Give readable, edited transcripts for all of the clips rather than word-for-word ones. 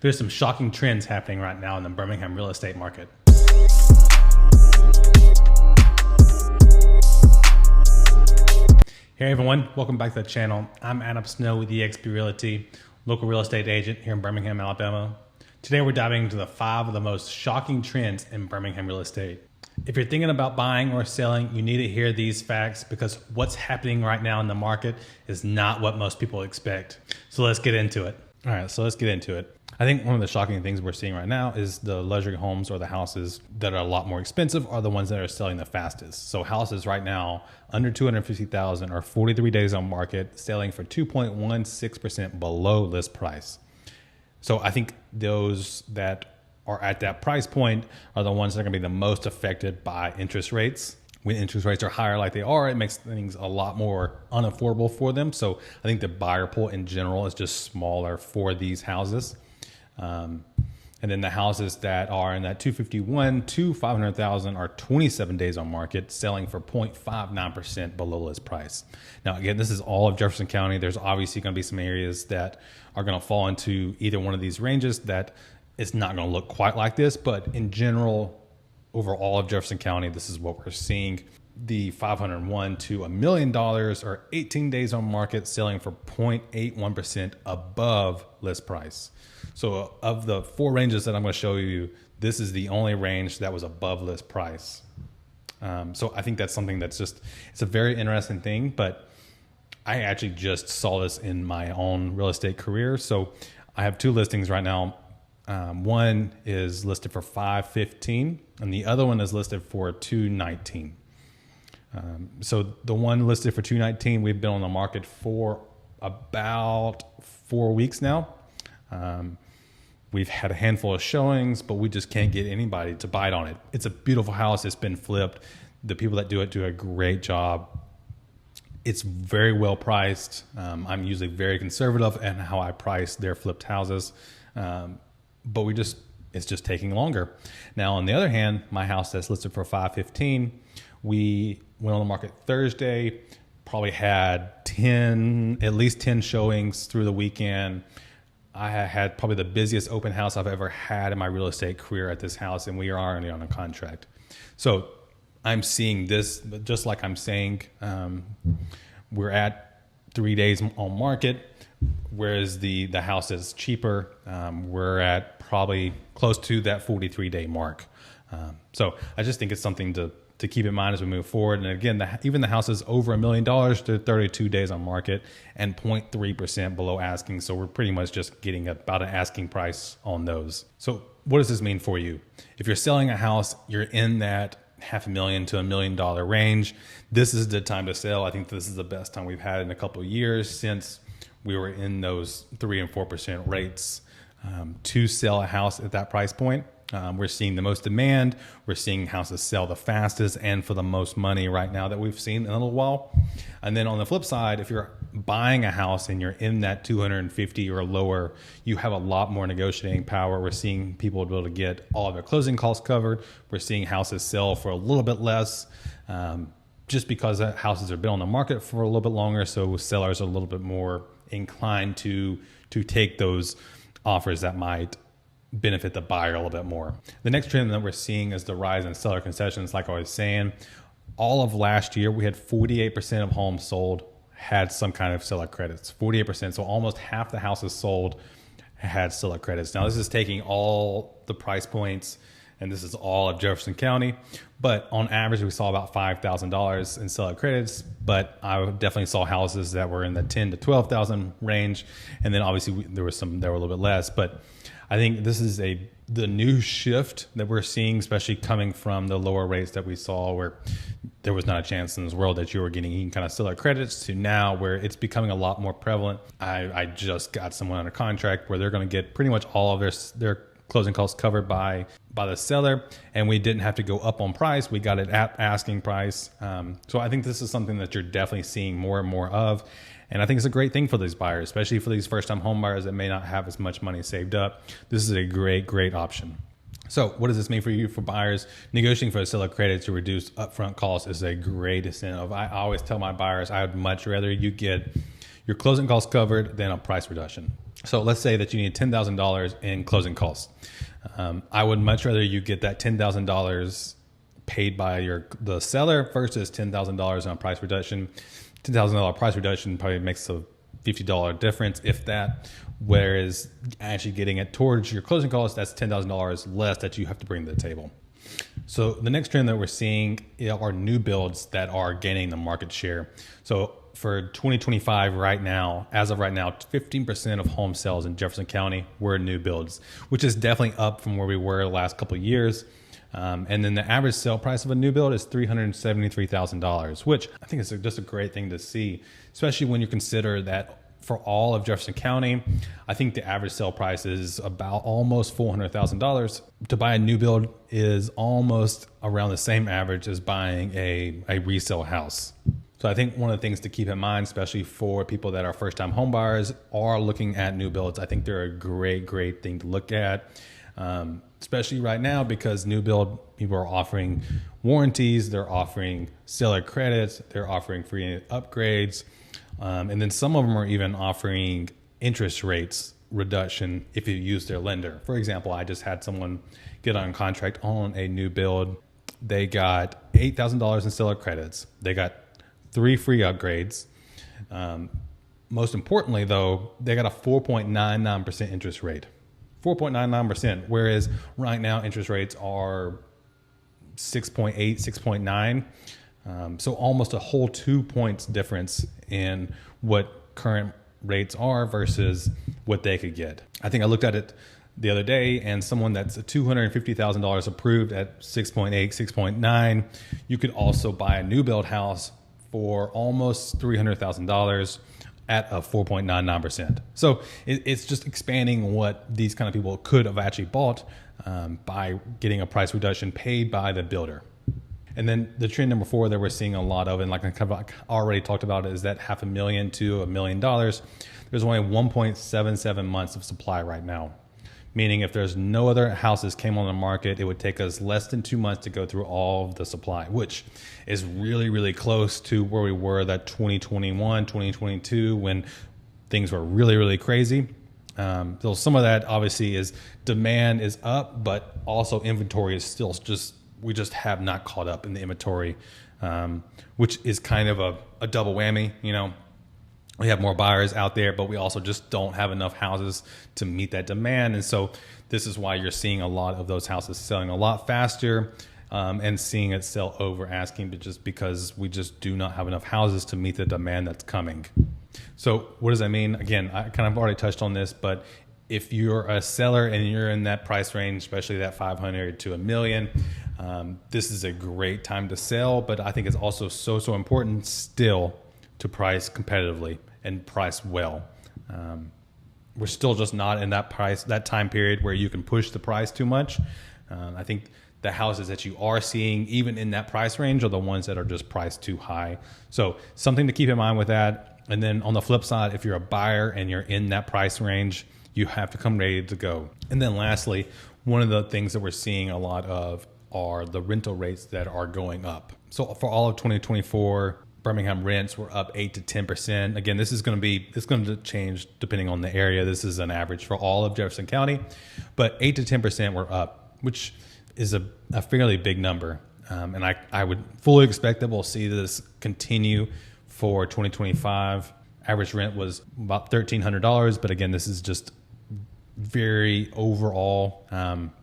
There's some shocking trends happening right now in the Birmingham real estate market. Hey everyone, welcome back to the channel. I'm 𝐂𝐎𝐿 with 𝐒𝐎𝐿 Realty, local real estate agent here in Birmingham, Alabama. Today we're diving into the 5 of the most shocking trends in Birmingham real estate. If you're thinking about buying or selling, you need to hear these facts because what's happening right now in the market is not what most people expect. So let's get into it. All right, so let's get into it. I think one of the shocking things we're seeing right now is the luxury homes or the houses that are a lot more expensive are the ones that are selling the fastest. So houses right now under $250,000 are 43 days on market, selling for 2.16% below list price. So I think those that are at that price point are the ones that are going to be the most affected by interest rates. When interest rates are higher like they are, it makes things a lot more unaffordable for them. So I think the buyer pool in general is just smaller for these houses. And then the houses that are in that 251 to 500,000 are 27 days on market, selling for 0.59% below list price. Now, again, this is all of Jefferson County. There's obviously going to be some areas that are going to fall into either one of these ranges that it's not going to look quite like this, but in general, over all of Jefferson County, this is what we're seeing. The 501 to $1 million are 18 days on market, selling for 0.81% above list price. So of the 4 ranges that I'm going to show you, this is the only range that was above list price. So I think that's something that's just, it's a very interesting thing, but I actually just saw this in my own real estate career. So I have 2 listings right now. One is listed for $515 and the other one is listed for $219. So the one listed for $219, we've been on the market for about 4 weeks now. We've had a handful of showings, but we just can't get anybody to bite on it. It's a beautiful house. It's been flipped. The people that do it do a great job. It's very well priced. I'm usually very conservative in how I price their flipped houses. But it's just taking longer. Now, on the other hand, my house that's listed for $515, we went on the market Thursday, probably had at least 10 showings through the weekend. I had probably the busiest open house I've ever had in my real estate career at this house, and we are already on a contract. So I'm seeing this, just like I'm saying, we're at 3 days on market, whereas the house is cheaper. We're at probably close to that 43-day mark. So I just think it's something to keep in mind as we move forward. And again, even the houses over $1 million, they're 32 days on market and 0.3% below asking. So we're pretty much just getting about an asking price on those. So what does this mean for you? If you're selling a house, you're in that $500,000 to $1 million range. This is the time to sell. I think this is the best time we've had in a couple of years since we were in those 3 and 4% rates to sell a house at that price point. We're seeing the most demand. We're seeing houses sell the fastest and for the most money right now that we've seen in a little while. And then on the flip side, if you're buying a house and you're in that 250 or lower, you have a lot more negotiating power. We're seeing people be able to get all of their closing costs covered. We're seeing houses sell for a little bit less just because houses have been on the market for a little bit longer. So sellers are a little bit more inclined to take those offers that might benefit the buyer a little bit more. The next trend that we're seeing is the rise in seller concessions. Like I was saying, all of last year, we had 48% of homes sold had some kind of seller credits, 48%. So almost half the houses sold had seller credits. Now this is taking all the price points and this is all of Jefferson County, but on average, we saw about $5,000 in seller credits, but I definitely saw houses that were in the $10,000 to $12,000 range. And then obviously there were some that were a little bit less, but I think this is the new shift that we're seeing, especially coming from the lower rates that we saw where there was not a chance in this world that you were getting any kind of seller credits to now where it's becoming a lot more prevalent. I just got someone under contract where they're going to get pretty much all of their closing costs covered by the seller, and we didn't have to go up on price. We got it at asking price. So I think this is something that you're definitely seeing more and more of. And I think it's a great thing for these buyers, especially for these first-time home buyers that may not have as much money saved up. This is a great option. So what does this mean for you, for buyers? Negotiating for a seller credit to reduce upfront costs is a great incentive. I always tell my buyers, I would much rather you get your closing costs covered, then a price reduction. So let's say that you need $10,000 in closing costs. I would much rather you get that $10,000 paid by the seller versus $10,000 on price reduction. $10,000 price reduction probably makes a $50 difference, if that. Whereas actually getting it towards your closing costs, that's $10,000 less that you have to bring to the table. So the next trend that we're seeing are new builds that are gaining the market share. So for 2025 right now, as of right now, 15% of home sales in Jefferson County were new builds, which is definitely up from where we were the last couple of years. And then the average sale price of a new build is $373,000, which I think is just a great thing to see, especially when you consider that for all of Jefferson County, I think the average sale price is about almost $400,000. To buy a new build is almost around the same average as buying a resale house. So I think one of the things to keep in mind, especially for people that are first-time home buyers are looking at new builds, I think they're a great thing to look at, especially right now because new build people are offering warranties, they're offering seller credits, they're offering free upgrades, and then some of them are even offering interest rates reduction if you use their lender. For example, I just had someone get on contract on a new build. They got $8,000 in seller credits. They got 3 free upgrades. Most importantly, though, they got a 4.99% interest rate. 4.99%, whereas right now interest rates are 6.8, 6.9. So almost a whole 2 points difference in what current rates are versus what they could get. I think I looked at it the other day, and someone that's $250,000 approved at 6.8, 6.9, you could also buy a new build house for almost $300,000 at a 4.99%. So it's just expanding what these kind of people could have actually bought by getting a price reduction paid by the builder. And then the trend number 4 that we're seeing a lot of, and like I kind of already talked about, is that $500,000 to $1 million. There's only 1.77 months of supply right now. Meaning if there's no other houses came on the market, it would take us less than 2 months to go through all of the supply, which is really close to where we were that 2021, 2022, when things were really crazy. So some of that obviously is demand is up, but also inventory is still we just have not caught up in the inventory, which is kind of a double whammy. You know, we have more buyers out there, but we also just don't have enough houses to meet that demand. And so this is why you're seeing a lot of those houses selling a lot faster and seeing it sell over asking, but just because we just do not have enough houses to meet the demand that's coming. So what does that mean? Again, I kind of already touched on this, but if you're a seller and you're in that price range, especially that 500 to $1 million, this is a great time to sell. But I think it's also so important still to price competitively and price well. We're still just not in that time period where you can push the price too much. I think the houses that you are seeing, even in that price range, are the ones that are just priced too high. So something to keep in mind with that. And then on the flip side, if you're a buyer and you're in that price range, you have to come ready to go. And then lastly, one of the things that we're seeing a lot of are the rental rates that are going up. So for all of 2024, Birmingham rents were up 8 to 10%. Again, this is going to change depending on the area. This is an average for all of Jefferson County, but 8 to 10% were up, which is a fairly big number. And I would fully expect that we'll see this continue for 2025. Average rent was about $1,300, but again, this is just very overall.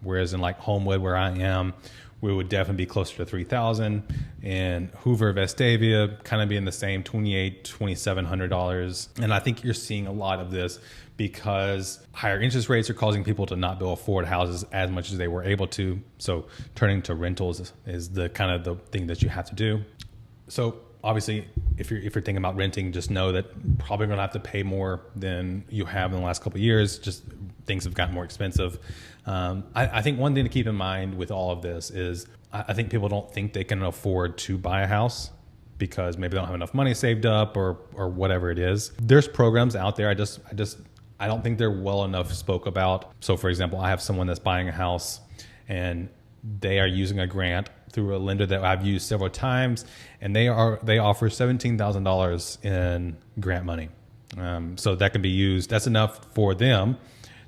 Whereas in like Homewood, where I am, we would definitely be closer to 3,000. And Hoover, Vestavia, kind of be in the same $2,800, $2,700. And I think you're seeing a lot of this because higher interest rates are causing people to not be able to afford houses as much as they were able to. So turning to rentals is the kind of the thing that you have to do. So obviously, if you're thinking about renting, just know that you're probably going to have to pay more than you have in the last couple of years. Just things have gotten more expensive. I think one thing to keep in mind with all of this is I think people don't think they can afford to buy a house because maybe they don't have enough money saved up or whatever it is. There's programs out there. I don't think they're well enough spoke about. So for example, I have someone that's buying a house and they are using a grant through a lender that I've used several times, and they offer $17,000 in grant money. So that can be used. That's enough for them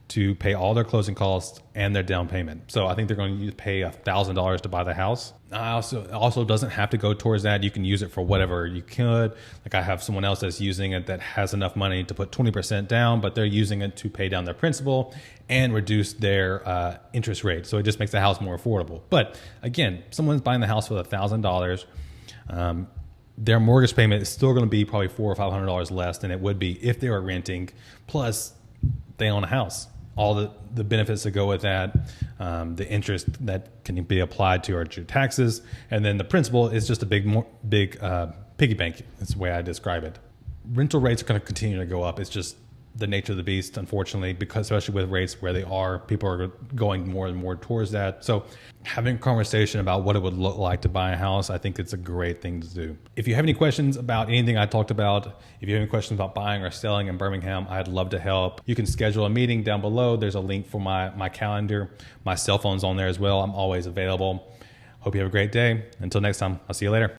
to pay all their closing costs and their down payment. So I think they're going to pay $1,000 to buy the house. Also doesn't have to go towards that. You can use it for whatever you could. Like I have someone else that's using it that has enough money to put 20% down, but they're using it to pay down their principal and reduce their interest rate. So it just makes the house more affordable. But again, someone's buying the house for $1,000. Their mortgage payment is still going to be probably $400 or $500 less than it would be if they were renting. Plus, they own a house. All the benefits that go with that, the interest that can be applied to your taxes, and then the principal is just a big piggy bank. That's the way I describe it. Rental rates are going to continue to go up. It's just the nature of the beast, unfortunately, because especially with rates where they are, people are going more and more towards that. So having a conversation about what it would look like to buy a house, I think it's a great thing to do. If you have any questions about anything I talked about, if you have any questions about buying or selling in Birmingham, I'd love to help. You can schedule a meeting down below. There's a link for my calendar. My cell phone's on there as well. I'm always available. Hope you have a great day. Until next time, I'll see you later.